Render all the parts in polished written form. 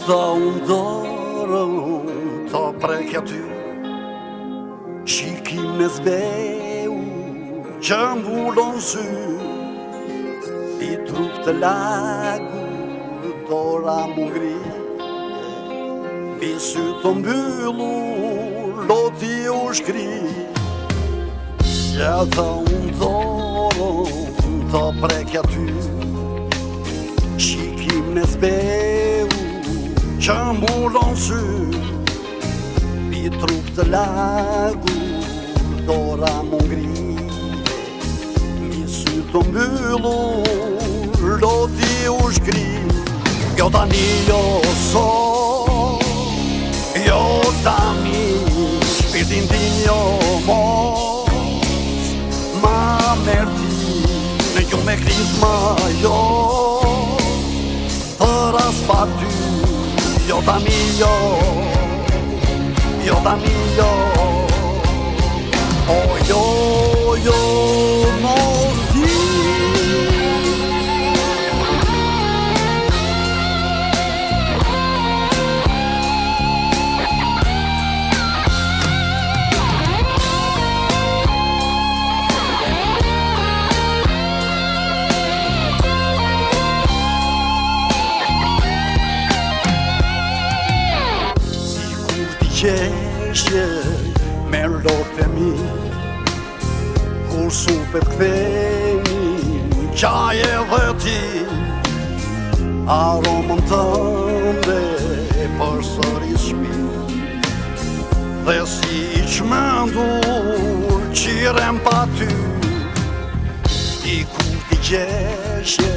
ta unë dorën ta prekja ty, shikim në zbeu që mbullon sy, i trup të lagu dora mu ngri, i sy të mbyllur loti u shkri, që ta unë dorën ta prekja ty, shikim në zbeu që mbullon sy, i trup të lagu dora mu ngri, mi sy të mbyllur loti u shkri. Jo tani jo sot, jo tani shpirtin tim jo mos, ma merti në ju me krizma jo, për as pa ty, jo tani jo, jo tani jo, o jo mos i. Qeshje me lotë mi, kur supet ktheni qaje dhe ti, aromën tënde për sëri shpi, dhe si qmendur qirem pa ty, i kur ti qeshje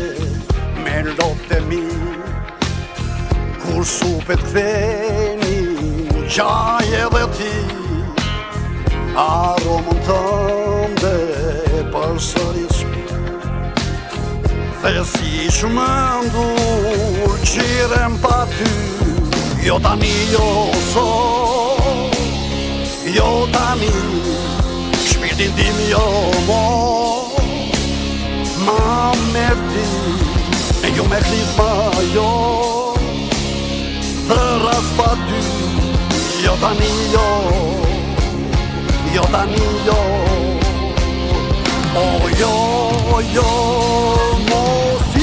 me lotë mi, kur supet ktheni qaje dhe ti, aromën tënde për sëri shpi, dhe si shmendur qirem pa ty, jo tani jo sot, jo tani shpirtin tim jo mos, ma merti e ju me krizma jo, dhe ras pa ty, jo tani jo, jo tani jo, o jo mos i.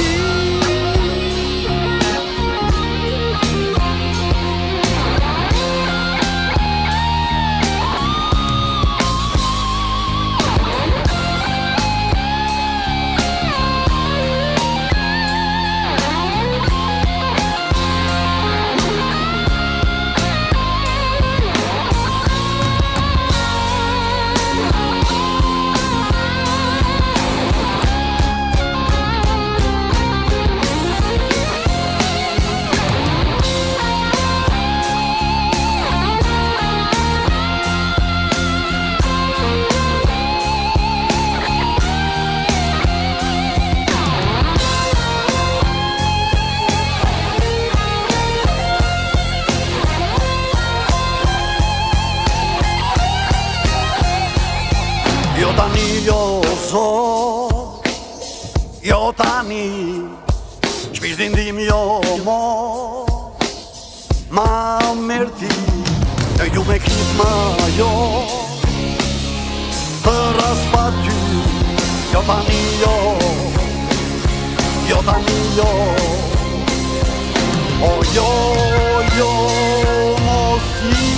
Jo tani jo sot, jo tani shpirtin tim jo mos, ma merti e ju me krizma jo, për as pa ty, jo tani jo, jo tani jo, o jo mos i.